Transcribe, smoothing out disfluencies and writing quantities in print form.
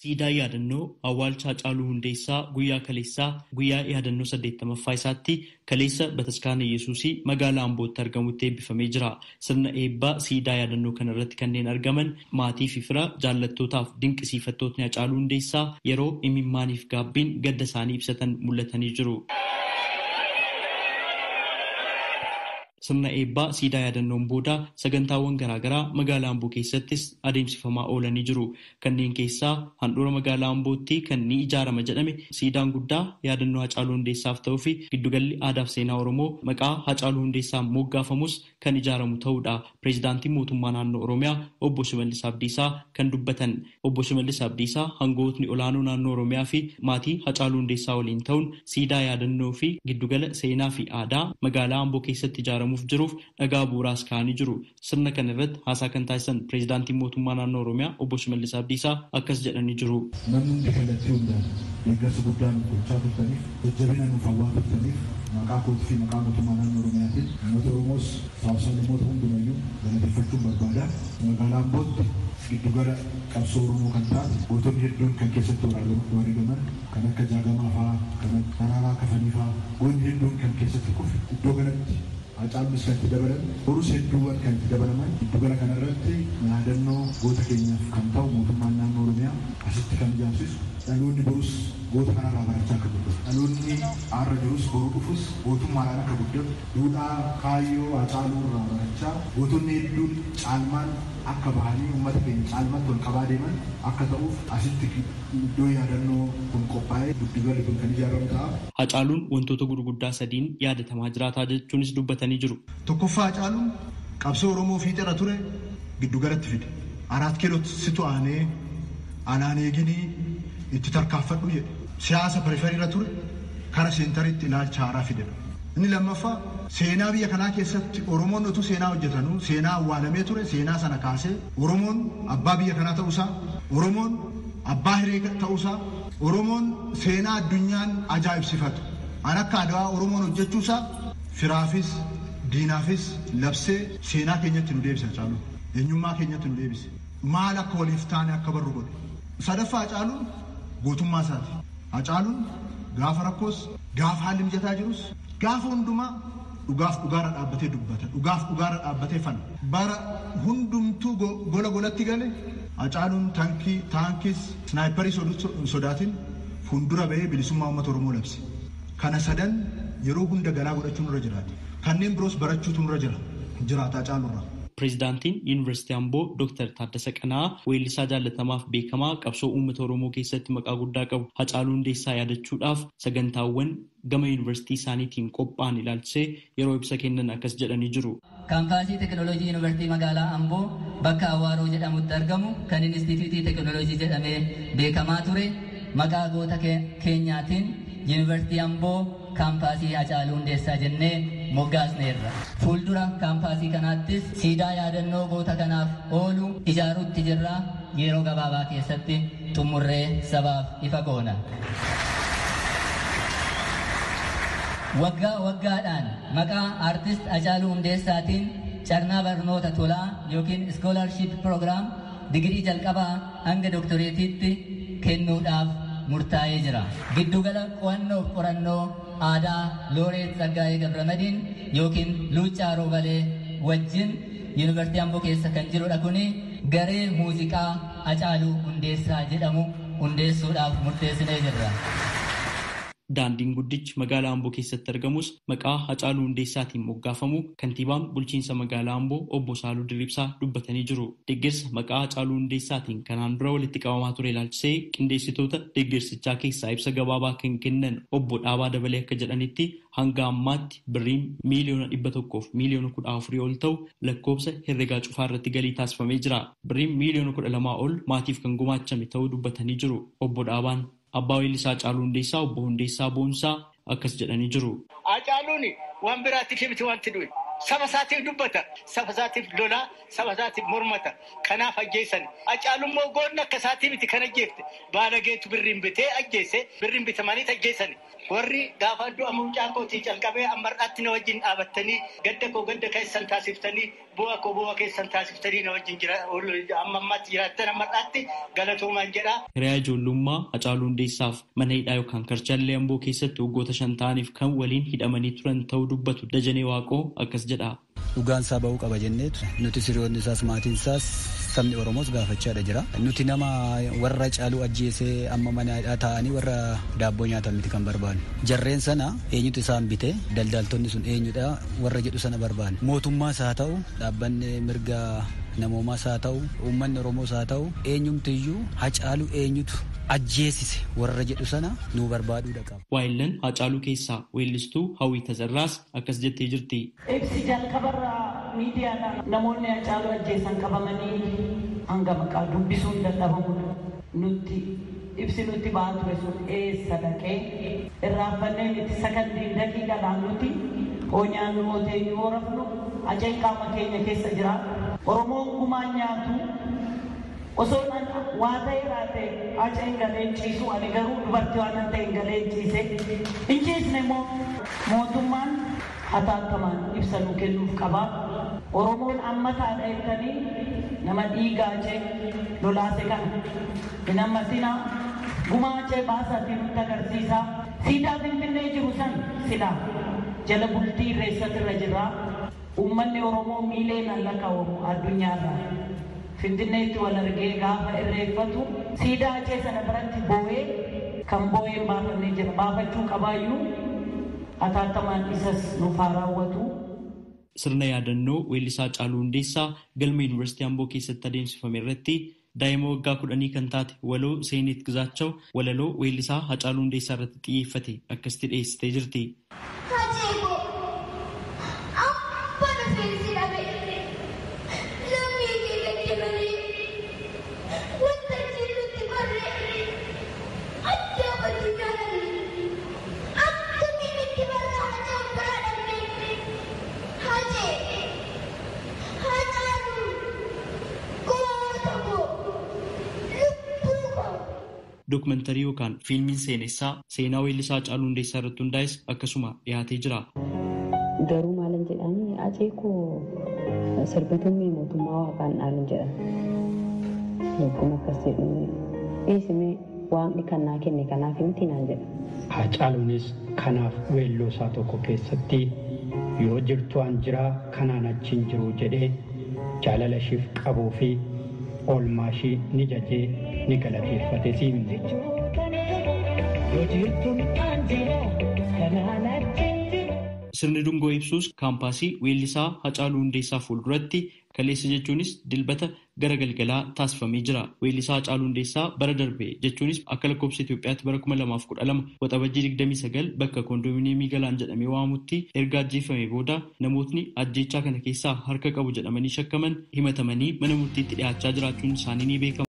Siidaa yaadannoo awwaalcha Hacaaluu Hundeessaa guyyaa kaleessaa guyyaa yaadannoo 80ffaa isaatti kaleessa Bataskaana Yesuusii magaalaa Ambootti argamutti eebbifamee jira. Sirna eebbaa siidaa yaadannoo kana irratti kanneen argaman maatii fi fira jaallattootaaf dinqisiifattootni Hacaaluu Hundeessaa yeroo imimmaaniif gaabbiin gadda isaanii ibsatan mul'atanii jiru. Sirna eebbaa siidaa yaadannoon booda sagantaawwan garaagaraa magaalaa Amboo keessattis adeemsifamaa oolanii jiru. Kanneen keessaa handhuura magaalaa Ambootti kan ni ijaarama jedhame siidaan guddaa yaadannoo Hacaaluu Hundeessaaf ta'uu fi giddugalli aadaa fi seenaa Oromoo maqaa Hacaaluu Hundeessaan moggaafamus kan ijaaramu ta'uudha. Pireezidaantiin mootummaa naannoo Oromiyaa obbo Shimallis Abdiisaa kan dubbatan. Obbo Shimallis Abdiisaa hangootni olaanoo naannoo Oromiyaa fi maatii Hacaaluu Hundeessaa waliin ta'uun siidaa yaadannoo fi giddugala seenaa fi aadaa magaalaa Amboo keessatti ijaaramu jiruuf dhagaa bu'uuraas kaa'anii jiru. Sirna kana irratti haasaa kan taasisan pireezidaantiin mootummaa naannoo Oromiyaa obbo Shimallis Abdiisaa akkas jedhanii jiru. Namni hundi kallattii hundaan deeggarsa guddaan gochaa turtaniif jajjabina nuuf hawwaa turtaniif maqaa kootii fi maqaa mootummaa naannoo Oromiyaatiin uummata Oromoos sablammoota hundumayyuu galateeffachuun barbaada. Magaalaa Ambootti giddugala qabsoo Oromoo kan taate gootonni hedduun kan keessatti wareegaman kan akka Jaagamaa fa'aa kan Daraaraa Kafanii fa'aa gootonni hedduun kan keessatti kufe iddoo kanatti Hacaaluunis kan itti dabalan borus hedduuwwan kan itti dabalaman giddugala kanarratti yaadannoo goota keenyaaf kan ta'u mootummaan naannoo Oromiyaa asitti kan ijaarsisu dhaloonni borus goota kanarraa barachaa akka guddatu dhaloonni har'a jirus boruu dhufus gootummaadhaan akka guddatu duudhaa kaayyoo Hacaaluu irraa barachaa gootonni hedduun caalmaan akka bahanii uummata keenya caalmatti ol qabaa deeman akka ta'uuf asitti iddoo yaadannoo kun qophaa'ee giddugalli kun kan ijaaramu ta'a. Hacaaluun wantoota gurguddaa sadiin yaadatamaa jiraataa jechuunis dubbatanii jiru. Tokkoffaa Hacaaluun qabsoo Oromoo fiixirra ture giddugalatti fide. 4 kiilootti situ aanee anaan eeginii itti tarkaanfadhu jedhe. Siyaasa periferiirra ture kara seentariitti ilaalcha haaraa fide. Inni lammaffaa seenaa biyya kanaa keessatti Oromoon utuu seenaa hojjetanuu seenaa awwaalamee ture seenaa sana kaasee Oromoon abbaa biyya kanaa ta'uusaa Oromoon abbaa hiree ta'uusaa Oromoon seenaa addunyaan ajaa'ibsifatu an akka Adawaa Oromoon hojjechuusaa firaafis diinaafis labsee seenaa keenyatti nu deebise Hacaaluun eenyummaa keenyatti nu deebise maal akka waliif taane akka barru godhe. Sadaffaa Hacaaluun gootummaa isaati. Hacaaluun gaafa rakkoos gaafa haalli mijataa jirus gaafa hundumaa dhugaaf dhugaarra dhaabbatee dubbata dhugaaf dhugaarra dhaabbatee fana bara hundumtuu gola golatti gale Hacaaluun taankis snaayiparii sodaatiin fuuldura ba'ee bilisummaa uummata Oromoo labse. Kana sadan yeroo hunda galaa godhachuun irra jiraata. Kanneen biroos barachuutu irra jiraata Hacaaluurraa. Pireezidaantiin Yuunivarsiitii Amboo Dr. Taaddasa Qanaa weellisaa jaallatamaaf beekamaa qabsoo uummata Oromoo keessatti maqaa guddaa qabu Hacaaluu Hundeessaa yaadachuudhaaf sagantaawwan gama yuunivarsiitii isaaniitiin qophaa'an ilaalchisee yeroo ibsa kennan akkas jedhanii jiru. Kaampaasii Teekinooloojii Yuunivarsiitii magaalaa Amboo bakka Awaaroo jedhamutti argamu kan Inistituutii Teekinooloojii jedhamee beekamaa ture maqaa goota keenyaatiin Yuunivarsiitii Amboo kaampaasii Hacaaluu Hundeessaa jennee moggaasneerra. Fuuldura kaampaasii kanaattis siidaa yaadannoo goota kanaaf oolu ijaaruutti jirra yeroo gabaabaa keessatti xumurree sabaaf ifa goona. Waggaa waggaadhaan maqaa aartist Hacaaluu Hundeessaatiin carraa barnoota tolaa yookiin iskoolarship proogiraam digirii jalqabaa hanga doktoreetiitti kennuudhaaf murtaa'ee jira. Giddugala qo'annoo fi qorannoo aadaa Looreet Tsaggaayee Gabramadiin yookiin Luuccaa Roobalee wajjin Yuunivarsiitii Amboo keessa kan jirudha kuni garee muuziqaa Hacaaluu Hundeessaa jedhamu hundeessuudhaaf murteessinee jirra. Daandiin guddichi magaalaa Amboo keessatti argamus maqaa Hacaaluu Hundeessaatiin moggaafamu kantiibaan bulchiinsa magaalaa Amboo obbo Saaluu Dirribsaa dubbatanii jiru. Deeggarsa maqaa Hacaaluu Hundeessaatiin kanaan dura walitti qabamaa ture ilaalchisee qindeessitoota deeggarsichaa keessaa ibsa gabaabaa kan kennan obbo Dhaabaa Dabalee akka jedhanitti hanga ammaatti birriin miiliyoona 100 fi miiliyoona 14 ol ta'u lakkoofsa herregaa cufaa irratti galii taasifamee jira. Birriin miiliyoona 12 ol maatiif kan gumaachame ta'uu dubbatanii jiru. Obbo Dhaabaan Abbaa weellisaa Hacaaluu Hundeessaa obbo Hundeessaa Boonsaa akkas jedhanii jiru. Hacaaluun waan biraatti kibiti wanti du'e saba isaatiif dubbata saba isaatiif lolaa saba isaatiif mormata kanaaf ajjeessan. Hacaaluun immoo goonni akka isaatii miti kan ajjeefte baalageetu birriin bitee ajjeesse birriin bitamanii ajjeessan. warri gaafa du'a mucaa kootii calqabee ammar'aatti na wajjin dhaabattanii gadda koo gadda keessan taasiftanii bu'a koo bu'a keessan taasiftanii na wajjin jira ammaatti jiraattan ammar'aatti galatoomaan jedha. Hiriyaa ijoollummaa Hacaaluu Hundeessaaf mana hidhaa yookaan Karchallee Amboo keessatti waggoota 5 ta'aniif kan waliin hidhamanii turan ta'uu dubbatu Dajanee Waaqoo akkas jedha. Dhugaan isaa ba'uu qaba jenneetu nuti hiriyoonni isaas maatiin isaas sabni Oromoos gaafachaadha jira. Nuti nama warra Hacaaluu ajjeesee amma mana hidhaa taa'anii warra daabboo nyaatan miti kan barbaannu. Jarreen sana eenyutu isaan bite daldaltoonni sun eenyudha warra jedhu sana barbaanne. Mootummaas haa ta'u dhaabbanni mirga namoomaas haa ta'u uummanni Oromoos haa ta'u eenyumtiyyuu Hacaaluu eenyutu ajjeesise warra jedhu sana nuu barbaaduudha qaba. Waayillan Hacaaluu keessaa weellistuu Hawwii Tazarraas akkas jettee jirti. Ibsi jalqabarraa miidiyaadhaan namoonni Hacaaluu ajjeesan qabamanii hanga maqaa dubbisuun dadhabamudha. Ibsi nutti ba'aa ture sun eessa dhaqee irraanfannee itti sakandiin daqiiqaadhaan nuti hoonyaan nu mootee yoo rafnu ajeen qaama keenya keessa jira. Oromoon gumaan nyaatu osoo waa ta'e raatee ajeen galeen ciisu ani garuu dubartii waan ta'een galeen ciise hin ciisne immoo mootummaan hatattamaan ibsa nu kennuuf qaba. Oromoon amma taadha eeganii nama dhiigaachee lolaase kana hin ammasinaa gumaachee baasaatii nutti agarsiisa. Siidaa Finfinnee jiru san silaa jala bultii irreessatirra jira. Uummanni Oromoo miileen lakkaa'amu addunyaarraa Finfinneetti wal argee gaafa irreeffatu siidaa achee sana biratti boo'ee kan boo'een baafannee jira. Baafachuu qabaayyuu hatattamaan isas nuuf haa raawwatu. Sirna yaadannoo weellisaa Hacaaluu Hundeessaa galma Yuunivarsiitii Amboo keessatti adeemsifame irratti daa'ima waggaa 10 kan taate waloo Seenet Gizaachaw walaloo weellisaa Hacaaluu Hundeessaa irratti xiyyeeffate akkasitti dhiyeessitee jirti. Dokumentari yookaan fiilmiin seenessaa seenaa weellisaa Hacaaluu Hundeessaa irratti hundaa'es akkasuma dhiyaatee jira. Garuu maalan jedhanii aceekoo sirbatumii mootummaa waaqaan dhaalan jedhan. Yookiin akkas jedhanii dhiisimee waaqni kannaa kenne kanaaf miti naan jedha. Hacaaluunis kanaaf weelloo isaa tokko keessatti yoo jirtu an jiraa kanaan achiin jiru jedhee jaalala ishiif qabuu fi oolmaashii ni jajee ni galateeffate siin jechuudha. Sirni dungoo ibsuus kaampaasii weellisaa Hacaaluu Hundeessaa fuulduratti kaleessa jechuunis dilbata gara galgalaa taasifamee jira. Weellisaa Hacaaluu Hundeessaa bara darbe jechuunis akka lakkoofsa Itoophiyaatti bara 2012 waxabajjii 29 bakka koondoominiyeemii Galaan jedhamee waamamutti erga ajjeefamee booda namootni ajjeechaa kana keessaa harka qabu jedhamanii shakkaman himatamanii mana murtiitti dhiyaachaa jiraachuun isaanii ni beekama.